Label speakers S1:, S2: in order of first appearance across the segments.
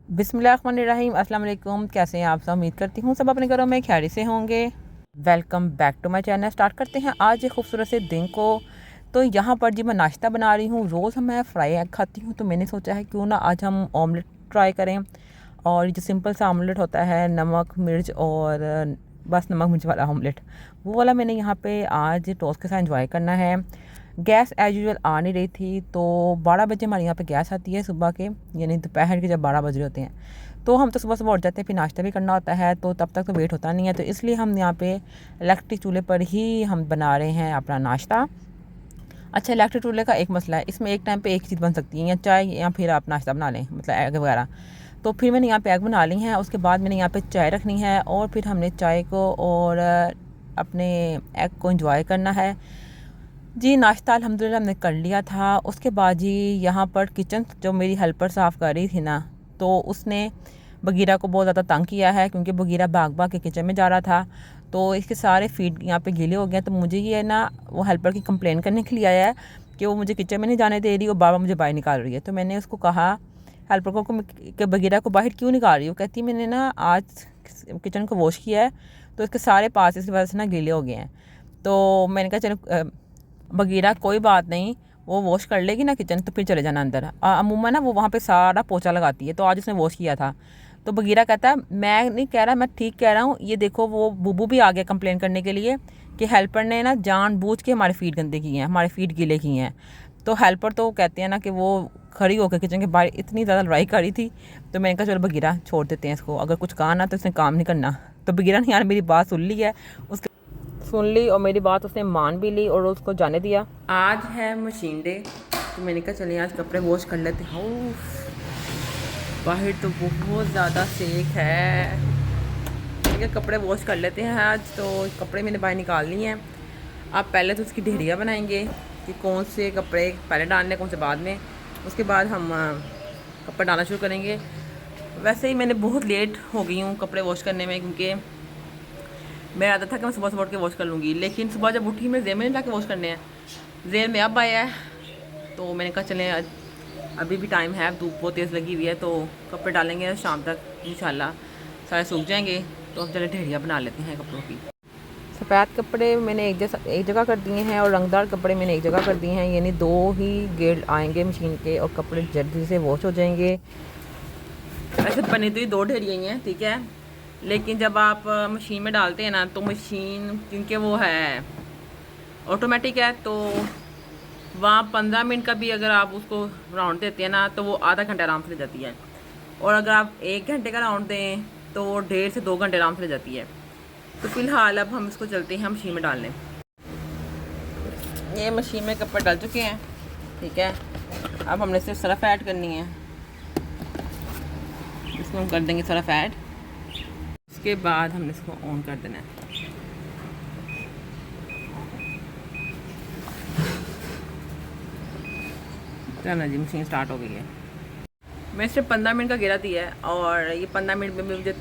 S1: बिस्मिल्लाहिर्रहमानिर्रहीम। अस्सलाम वालेकुम। कैसे हैं आप सब? उम्मीद करती हूँ सब अपने घरों में खैरियत से होंगे। Welcome back to my channel. Start करते हैं आज एक खूबसूरत से दिन को। तो यहाँ पर जी मैं नाश्ता बना रही हूँ। रोज़ मैं फ्राई एग खाती हूँ, तो मैंने सोचा है क्यों ना आज हम ऑमलेट ट्राई करें। और जो सिंपल सा ऑमलेट होता है, नमक मिर्च और बस नमक मिर्च वाला ऑमलेट, वो वाला मैंने यहाँ पे आज टोस्ट के साथ एंजॉय करना है। गैस एज यूजल आ नहीं रही थी, तो 12 बजे हमारे यहाँ पे गैस आती है सुबह के, यानी दोपहर के जब 12 बज रहे होते हैं। तो हम तो सुबह सुबह उठ जाते हैं, फिर नाश्ता भी करना होता है, तो तब तक तो वेट होता नहीं है। तो इसलिए हम यहाँ पे इलेक्ट्रिक चूल्हे पर ही हम बना रहे हैं अपना नाश्ता। अच्छा, इलेक्ट्रिक चूल्हे का एक मसला है, इसमें एक टाइम पे एक चीज़ बन सकती है, या चाय या फिर आप नाश्ता बना लें, मतलब एग वगैरह। तो फिर मैंने यहाँ पे एग बना ली है। उसके बाद मैंने यहाँ पे चाय रखनी है, और फिर हमने चाय को और अपने एग को एंजॉय करना है जी। नाश्ता अल्हम्दुलिल्लाह हमने कर लिया था। उसके बाद जी यहाँ पर किचन जो मेरी हेल्पर साफ़ कर रही थी ना, तो उसने बगीरा को बहुत ज़्यादा तंग किया है, क्योंकि बगीरा भाग भाग के किचन में जा रहा था। तो इसके सारे फीड यहाँ पे गीले हो गए। तो मुझे ये ना वो हेल्पर की कंप्लेन करने के लिए आया है कि वो मुझे किचन में नहीं जाने दे रही और बार बार मुझे बाहर निकाल रही है। तो मैंने उसको कहा हेल्पर को कि बगीरा को बाहर क्यों निकाल रही हो। कहती मैंने ना आज किचन को वॉश किया है, तो इसके सारे पास इस वजह से ना गीले हो गए हैं। तो मैंने कहा चलो बगीरा कोई बात नहीं, वो वॉश कर लेगी ना किचन, तो फिर चले जाना अंदर। अमूमन ना वो वहाँ पे सारा पोछा लगाती है, तो आज उसने वॉश किया था। तो बगीरा कहता है मैं नहीं कह रहा, मैं ठीक कह रहा हूँ, ये देखो वो बुबू भी आ गया कंप्लेन करने के लिए कि हेल्पर ने ना जानबूझ के हमारे फीड गंदे किए हैं, हमारे फीड गीले किए हैं। तो हेल्पर तो कहते हैं ना कि वो खड़ी होकर किचन के बाहर इतनी ज़्यादा लड़ाई करी थी। तो मैंने कहा चलो बगीरा छोड़ देते हैं इसको, अगर कुछ कहा ना तो इसने काम नहीं करना। तो बगीरा ने यार मेरी बात सुन ली है, उसके सुन ली और मेरी बात उसने मान भी ली और उसको जाने दिया। आज है मशीन डे, तो मैंने कहा चलिए आज कपड़े वॉश कर लेते हैं। बाहर तो बहुत ज़्यादा सेक है, ठीक है कपड़े वॉश कर लेते हैं आज। तो कपड़े मैंने बाहर निकाल लिए हैं। अब पहले तो उसकी ढेरियाँ बनाएंगे कि कौन से कपड़े पहले डालने कौन से बाद में। उसके बाद हम कपड़े डालना शुरू करेंगे। वैसे ही मैंने बहुत लेट हो गई हूँ कपड़े वॉश करने में, क्योंकि मेरा आदत था कि मैं सुबह सुबह उठ के वॉश कर लूँगी, लेकिन सुबह जब उठी मैं ज़ेल में नहीं ला के वॉश करने हैं। ज़ेल में अब आया है, तो मैंने कहा चलें अभी भी टाइम है, धूप बहुत तेज़ लगी हुई है, तो कपड़े डालेंगे शाम तक इंशाल्लाह सारे सूख जाएंगे। तो अब चले ढेरियाँ बना लेते हैं कपड़ों की। सफ़ेद कपड़े मैंने एक जगह कर दिए हैं, और रंगदार कपड़े मैंने एक जगह कर दिए हैं, यानी दो ही गेड़ आएंगे मशीन के और कपड़े जल्दी से वॉश हो जाएंगे। ऐसे बनी तो ये दो ढेरियाँ ही हैं, ठीक है, लेकिन जब आप मशीन में डालते हैं ना, तो मशीन क्योंकि वो है ऑटोमेटिक है, तो वहाँ 15 मिनट का भी अगर आप उसको राउंड देते हैं ना, तो वो आधा घंटा आराम से ले जाती है। और अगर आप 1 घंटे का राउंड दें तो वो 1.5 से 2 घंटे आराम से ले जाती है। तो फिलहाल अब हम इसको चलते हैं मशीन में डालने। ये मशीन में कपड़े डाल चुके हैं, ठीक है। अब हमने सिर्फ सरफ ऐड करनी है, इसमें हम कर देंगे सरफ ऐड। उसके बाद हमने इसको ऑन कर देना है। चलो जी, मशीन स्टार्ट हो गई है। मैं सिर्फ 15 मिनट का घेरा दिया है, और ये 15 मिनट में मुझे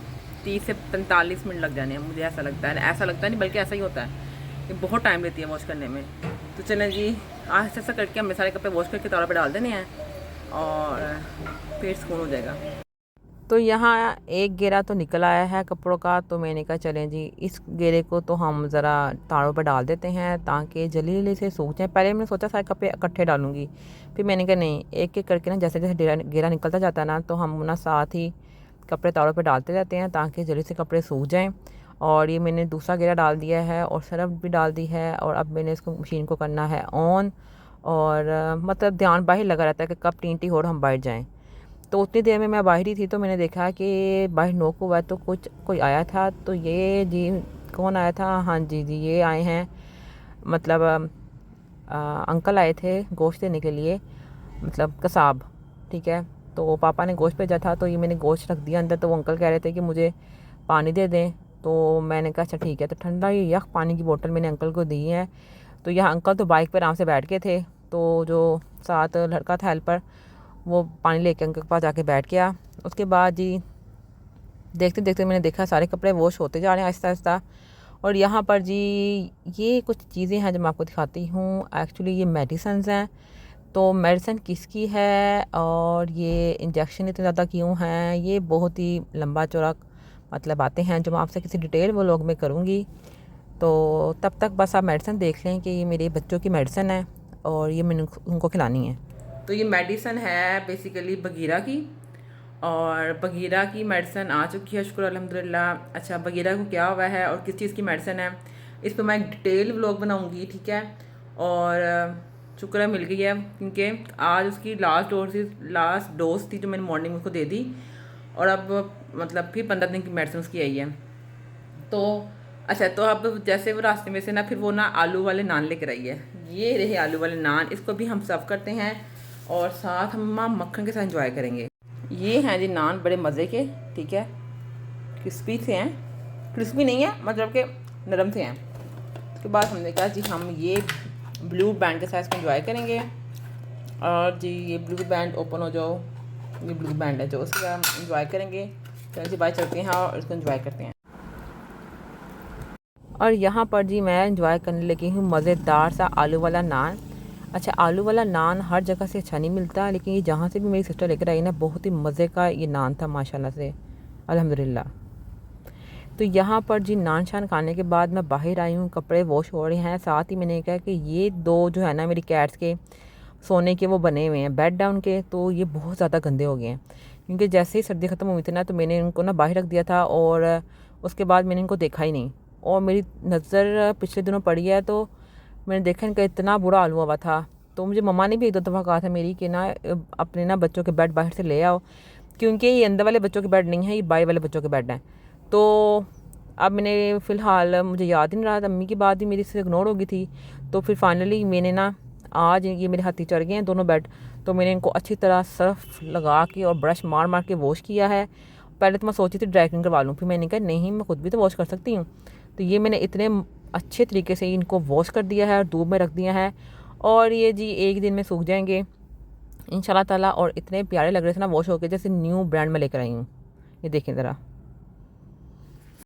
S1: 30 से 45 मिनट लग जाने हैं, मुझे ऐसा लगता है। ऐसा लगता है नहीं, बल्कि ऐसा ही होता है कि बहुत टाइम लेती है वॉश करने में। तो चलें जी, आहिस्ता आहिस्ता करके हमें सारे कपड़े वॉश करके तौर पर डाल देने हैं, और फिर सुकून हो जाएगा। तो यहाँ एक घेरा तो निकल आया है कपड़ों का, तो मैंने कहा चलें जी इस घेरे को तो हम ज़रा तारों पर डाल देते हैं ताकि जल्दी जल्दी से सूख जाए। पहले मैंने सोचा सारे कपड़े इकट्ठे डालूंगी, फिर मैंने कहा नहीं, एक एक करके ना जैसे जैसे घेरा निकलता जाता है ना, तो हम ना साथ ही कपड़े तारों पर डालते रहते हैं ताकि जल्दी से कपड़े सूख जाएँ। और ये मैंने दूसरा घेरा डाल दिया है और सरफ भी डाल दी है, और अब मैंने इसको मशीन को करना है ऑन। और मतलब ध्यान बाहर लगा रहता है कि कब टींटी हो और हम बैठ जाएँ। तो उतनी देर में मैं बाहर ही थी, तो मैंने देखा कि बाहर नॉक हुआ है, तो कोई आया था। तो ये जी कौन आया था? हाँ जी जी, ये आए हैं, मतलब अंकल आए थे गोश्त देने के लिए, मतलब कसाब, ठीक है। तो पापा ने गोश्त भेजा था, तो ये मैंने गोश्त रख दिया अंदर। तो वो अंकल कह रहे थे कि मुझे पानी दे दें, तो मैंने कहा अच्छा ठीक है। तो ठंडा ये यख पानी की बोतल मैंने अंकल को दी है। तो यह अंकल तो बाइक पर आराम से बैठ के थे, तो जो साथ लड़का था हेल्पर, वो पानी लेके अंकल के पास जाके बैठ गया। उसके बाद जी देखते देखते मैंने देखा सारे कपड़े वॉश होते जा रहे हैं आहिस्ता आहिस्ता। और यहाँ पर जी ये कुछ चीज़ें हैं जो मैं आपको दिखाती हूँ। एक्चुअली ये मेडिसन्स हैं, तो मेडिसिन किसकी है और ये इंजेक्शन इतने ज़्यादा क्यों हैं, ये बहुत ही लंबा चौड़ा मतलब बातें हैं जो मैं आपसे किसी डिटेल व्लॉग में करूँगी। तो तब तक बस आप मेडिसिन देख लें कि ये मेरे बच्चों की मेडिसिन है और ये मैंने उनको खिलानी है। तो ये मेडिसिन है बेसिकली बगीरा की, और बगीरा की मेडिसिन आ चुकी है, शुक्र अल्हम्दुलिल्लाह। अच्छा, बगीरा को क्या हुआ है और किस चीज़ की मेडिसिन है, इस पर मैं एक डिटेल व्लॉग बनाऊंगी, ठीक है। और शुक्र है मिल गई है, क्योंकि आज उसकी लास्ट डोज थी जो मैंने मॉर्निंग में उसको दे दी, और अब मतलब फिर 15 दिन की मेडिसिन उसकी आई है। तो अच्छा, तो अब जैसे वो रास्ते में से ना फिर वो ना आलू वाले नान लेकर आई है। ये रहे आलू वाले नान, इसको भी हम सर्व करते हैं और साथ हम मक्खन के साथ एंजॉय करेंगे। ये हैं जी नान, बड़े मज़े के, ठीक है, क्रिस्पी से हैं, क्रिस्पी नहीं है मतलब के नरम से हैं। उसके बाद हमने कहा जी हम ये ब्लू बैंड के साथ इसको एंजॉय करेंगे। और जी ये ब्लू बैंड ओपन हो जाओ, ये ब्लू बैंड है जो उसका हम एंजॉय करेंगे। चलिए जी बाहर चलते हैं और इसको एंजॉय करते हैं। और यहाँ पर जी मैं एंजॉय करने लगी हूँ मज़ेदार सा आलू वाला नान। अच्छा, आलू वाला नान हर जगह से अच्छा नहीं मिलता, लेकिन ये जहाँ से भी मेरी सिस्टर लेकर आई ना, बहुत ही मज़े का ये नान था माशाल्लाह से, अल्हम्दुलिल्लाह। तो यहाँ पर जी नान शान खाने के बाद मैं बाहर आई हूँ, कपड़े वॉश हो रहे हैं। साथ ही मैंने कहा कि ये दो जो है ना मेरी कैट्स के सोने के वो बने हुए हैं बेड डाउन के, तो ये बहुत ज़्यादा गंदे हो गए हैं, क्योंकि जैसे ही सर्दी ख़त्म हुई थी ना तो मैंने इनको ना बाहर रख दिया था और उसके बाद मैंने इनको देखा ही नहीं। और मेरी नज़र पिछले दिनों पड़ी है तो मैंने देखा इनका इतना बुरा हाल हुआ था। तो मुझे मम्मा ने भी एक दो दफ़ा कहा था मेरी कि ना अपने ना बच्चों के बेड बाहर से ले आओ, क्योंकि ये अंदर वाले बच्चों के बेड नहीं है, ये बाहर वाले बच्चों के बेड हैं। तो अब मैंने फ़िलहाल, मुझे याद ही नहीं रहा था, अम्मी की बात ही मेरी से इग्नोर हो गई थी। तो फिर फाइनली मैंने ना आज ये मेरे हाथी चढ़ गए हैं दोनों बेड, तो मैंने इनको अच्छी तरह सर्फ लगा के और ब्रश मार मार के वॉश किया है। पहले तो मैं सोची थी ड्राई क्लीन करवा लूँ, फिर मैंने कहा नहीं, मैं खुद भी तो वॉश कर सकती हूँ। तो ये मैंने इतने अच्छे तरीके से इनको वॉश कर दिया है और धूप में रख दिया है, और ये जी एक दिन में सूख जाएंगे इंशाल्लाह ताला। और इतने प्यारे लग रहे थे ना वॉश होकर, जैसे न्यू ब्रांड में लेकर आई हूँ। ये देखें ज़रा।